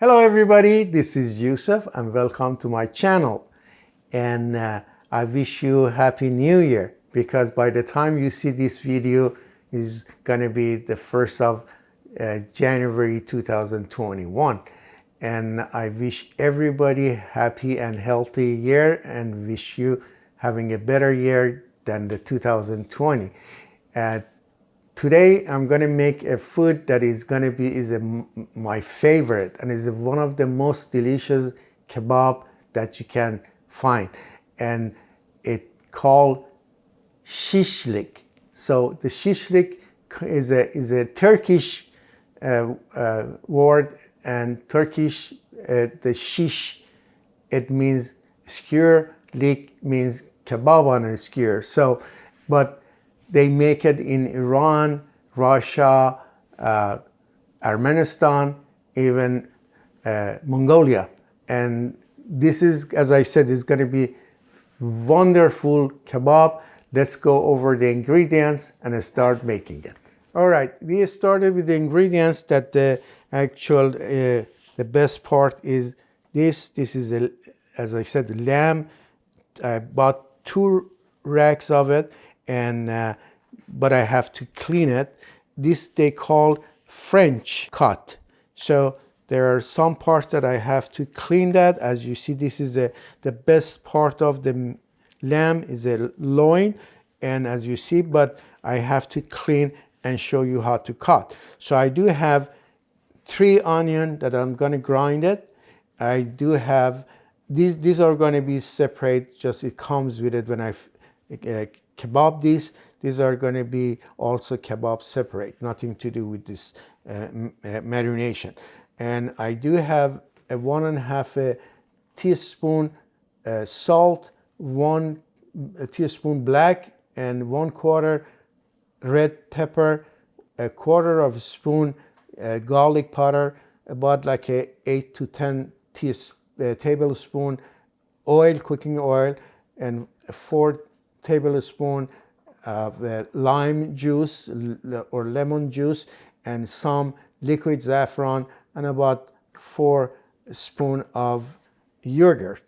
Hello everybody, this is Yousef and welcome to my channel. And I wish you Happy New Year, because by the time you see this video is gonna be the 1st of January 2021. And I wish everybody happy and healthy year and wish you having a better year than the 2020. Today I'm going to make a food that is going to be my favorite, and is one of the most delicious kebab that you can find, and it's called Shishlik. So the Shishlik is a Turkish word, and Turkish the shish, it means skewer, lik means kebab on a skewer. So but they make it in Iran, Russia, Armenian, even Mongolia. And this is, as I said, is going to be wonderful kebab. Let's go over the ingredients and start making it. All right, we started with the ingredients that the best part is this. This is, as I said, lamb. I bought 2 racks of it. And but I have to clean it. This they call French cut. So there are some parts that I have to clean that. As you see, this is the best part of the lamb is a loin, and as you see, but I have to clean and show you how to cut. So I do have 3 onions that I'm going to grind it. I do have these are going to be separate. Just it comes with it when I kebab these are going to be also kebab separate, nothing to do with this marination. And I do have a 1.5 teaspoon salt, 1 teaspoon black, and 1/4 red pepper, 1/4 of a spoon garlic powder, about like a 8 to 10 tablespoon oil, cooking oil, and 4 tablespoon of lime juice or lemon juice, and some liquid saffron, and about 4 spoons of yogurt.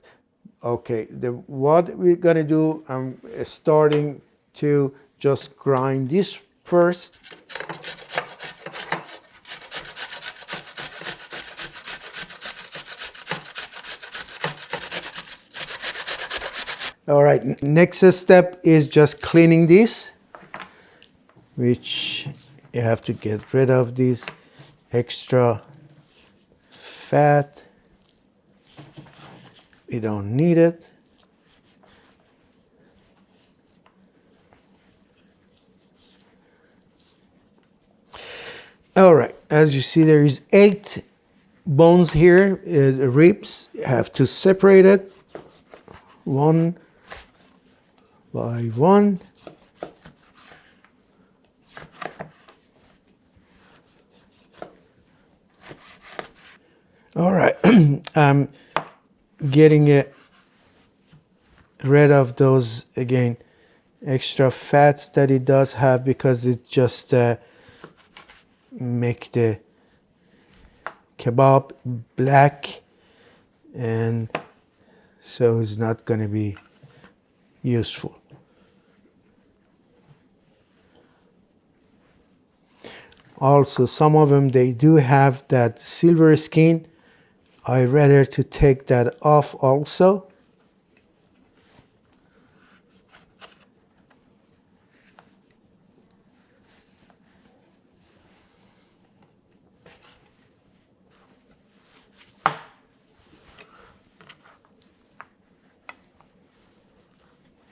Okay, what we're gonna do, I'm starting to just grind this first. All right, next step is just cleaning this, which you have to get rid of this extra fat. We don't need it. All right, as you see, there is 8 bones here, ribs. You have to separate it one by one. All right, I'm getting rid of those, again, extra fats that it does have, because it just make the kebab black, and so it's not going to be useful. Also, some of them, they do have that silver skin. I rather to take that off also.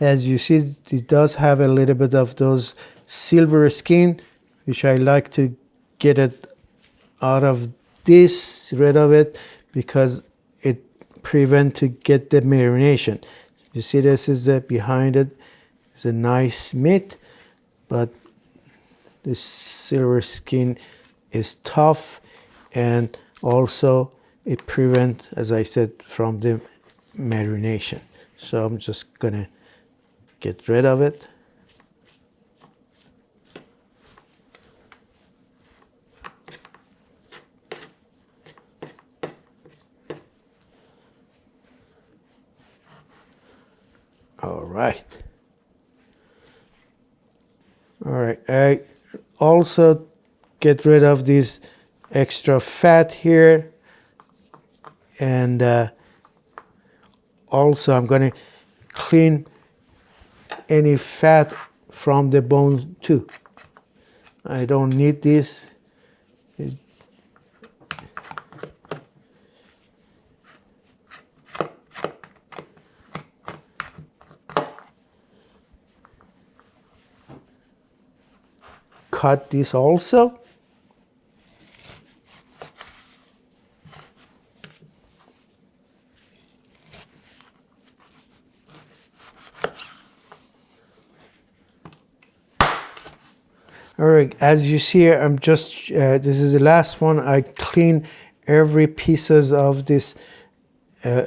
As you see, it does have a little bit of those silver skin, which I like to get it out of this, rid of it, because it prevent to get the marination. You see, this is behind it. It's a nice meat, but the silver skin is tough, and also it prevent, as I said, from the marination. So I'm just gonna get rid of it. All right. All right. I also get rid of this extra fat here. And also I'm going to clean any fat from the bone too. I don't need this. Cut this also. All right, as you see, I'm just, this is the last one. I clean every pieces of this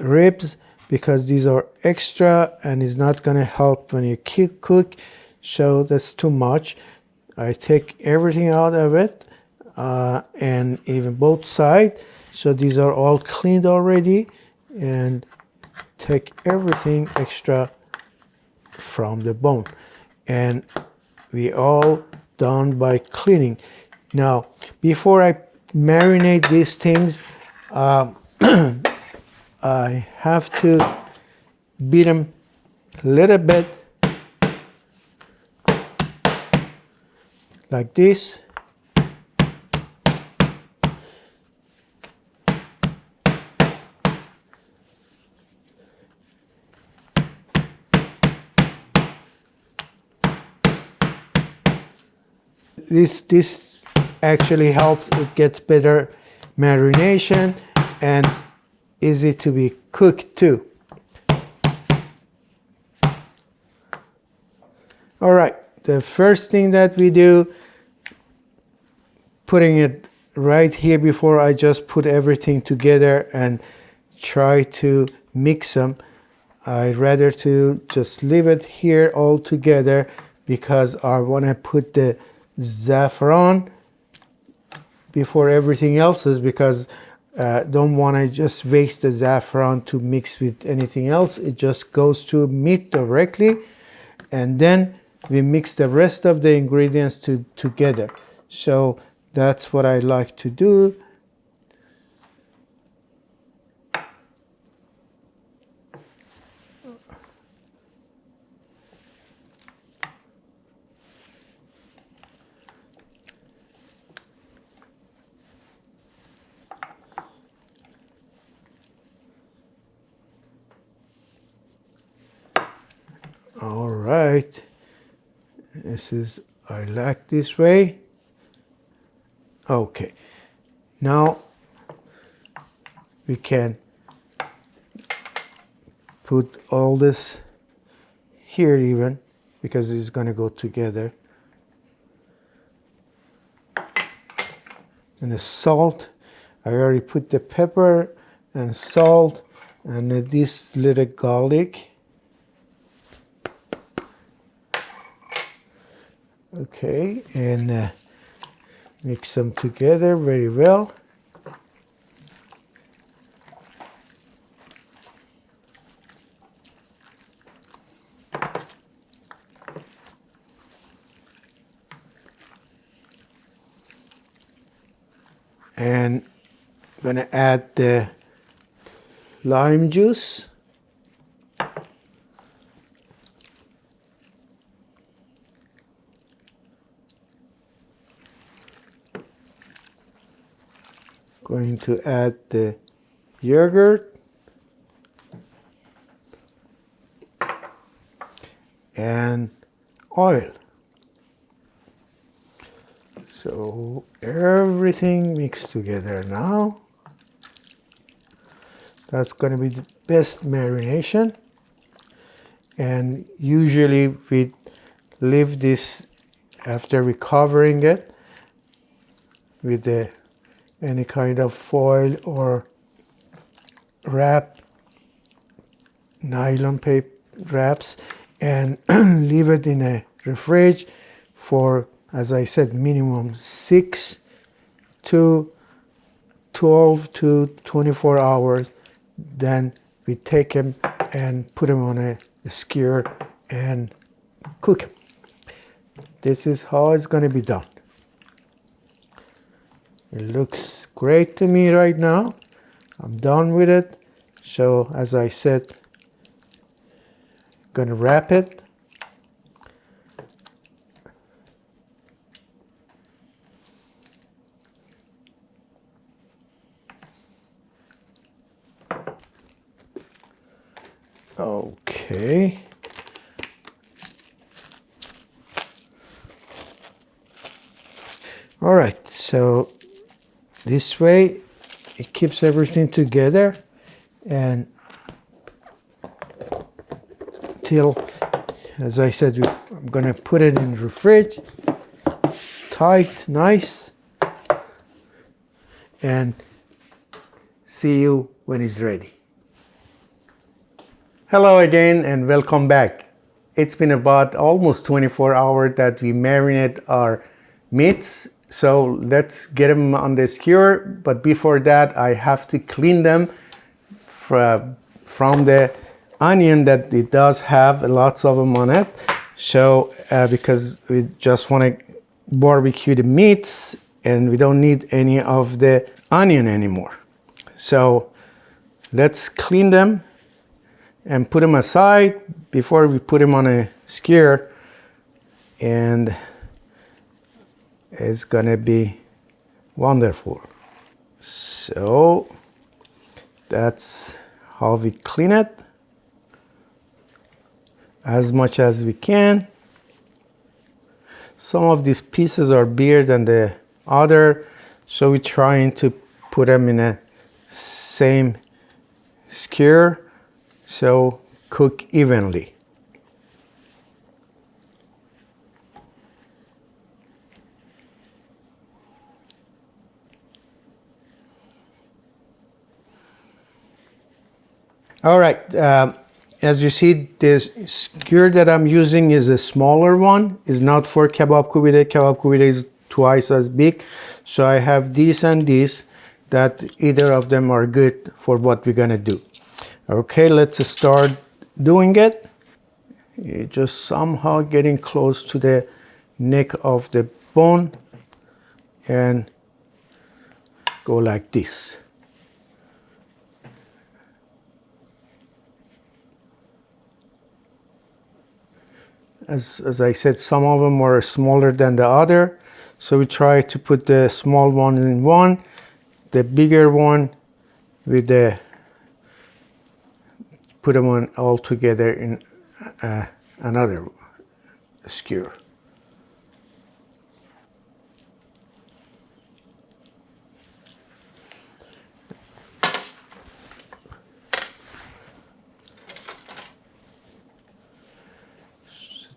ribs because these are extra and it's not gonna help when you cook. So that's too much. I take everything out of it and even both sides. So these are all cleaned already and take everything extra from the bone. And we all done by cleaning. Now, before I marinate these things, I have to beat them a little bit like this. This actually helps. It gets better marination and easy to be cooked too. All right, the first thing that we do, putting it right here before I just put everything together and try to mix them. I'd rather to just leave it here all together because I want to put the saffron before everything else is, because don't want to just waste the saffron to mix with anything else. It just goes to meat directly, and then we mix the rest of the ingredients together. So that's what I like to do. All right, I like this way. Okay, now we can put all this here even, because it's going to go together. And the salt, I already put the pepper and salt and this little garlic. Okay, and mix them together very well. And I'm going to add the lime juice. Going to add the yogurt and oil. So everything mixed together now. That's going to be the best marination. And usually we leave this after recovering it with any kind of foil or wrap, nylon paper wraps, and leave it in a fridge for, as I said, minimum 6 to 12 to 24 hours. Then we take them and put them on a skewer and cook them. This is how it's going to be done. It looks great to me right now. I'm done with it. So as I said, I'm going to wrap it. Okay. All right, so this way it keeps everything together, and till, as I said, I'm gonna put it in the fridge, tight, nice, and see you when it's ready. Hello again and welcome back. It's been about almost 24 hours that we marinate our meats. So let's get them on the skewer. But before that, I have to clean them from the onion that it does have lots of them on it. So because we just want to barbecue the meats and we don't need any of the onion anymore. So let's clean them and put them aside before we put them on a skewer, and it's gonna be wonderful. So that's how we clean it as much as we can. Some of these pieces are bigger than the other, so we're trying to put them in a same skewer so cook evenly. All right, as you see, this skewer that I'm using is a smaller one. It's not for kebab kubide. Kebab kubide is twice as big. So I have these and these, that either of them are good for what we're gonna do. Okay, let's start doing it. You're just somehow getting close to the neck of the bone and go like this. As I said, some of them are smaller than the other, so we try to put the small one in one, the bigger one with the, put them on all together in another skewer.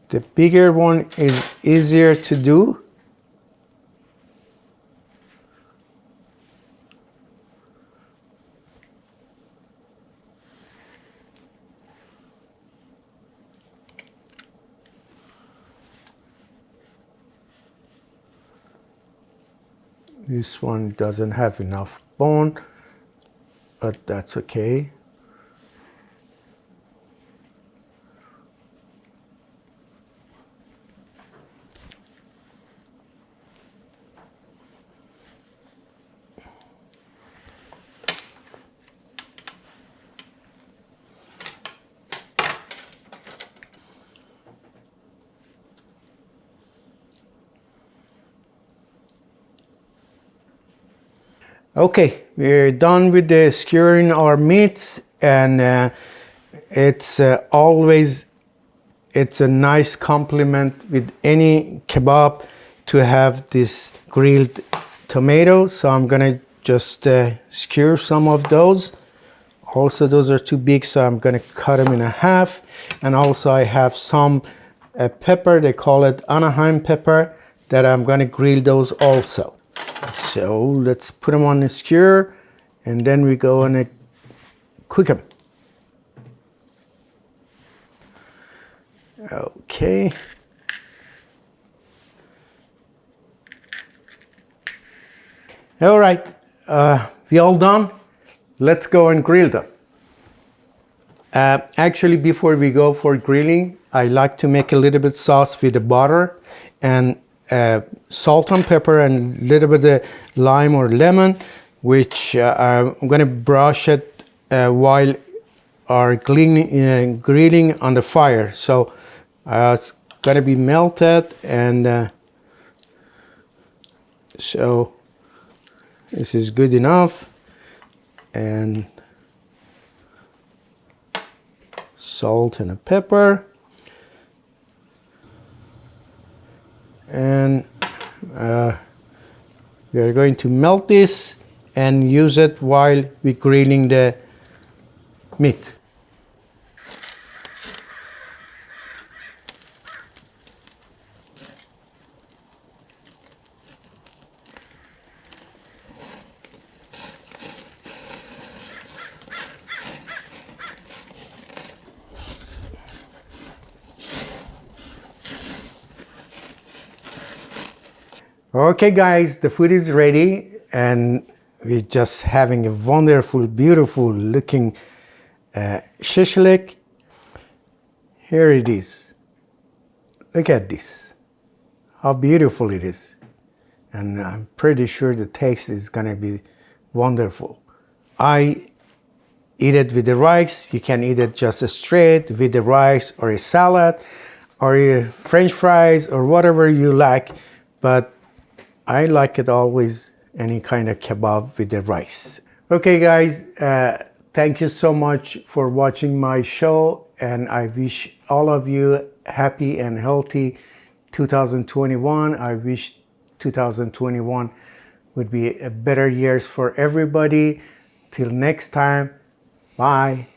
The bigger one is easier to do. This one doesn't have enough bone, but that's okay. Okay, we're done with the skewering our meats, and it's always, it's a nice compliment with any kebab to have this grilled tomato. So I'm gonna just skewer some of those. Also, those are too big, so I'm gonna cut them in half. And also I have some pepper, they call it Anaheim pepper, that I'm gonna grill those also. So let's put them on the skewer, and then we go and cook them. Okay. All right, we all done? Let's go and grill them. Actually, before we go for grilling, I like to make a little bit sauce with the butter and salt and pepper and a little bit of lime or lemon, which I'm going to brush it while are grilling on the fire. So it's going to be melted, and so this is good enough. And salt and pepper, and we are going to melt this and use it while we're grilling the meat. Okay guys, the food is ready, and we're just having a wonderful, beautiful looking shish leek. Here it is. Look at this. How beautiful it is. And I'm pretty sure the taste is gonna be wonderful. I eat it with the rice. You can eat it just straight with the rice, or a salad, or French fries, or whatever you like. But I like it always any kind of kebab with the rice. Okay guys, thank you so much for watching my show, and I wish all of you happy and healthy 2021. I wish 2021 would be a better years for everybody. Till next time, bye.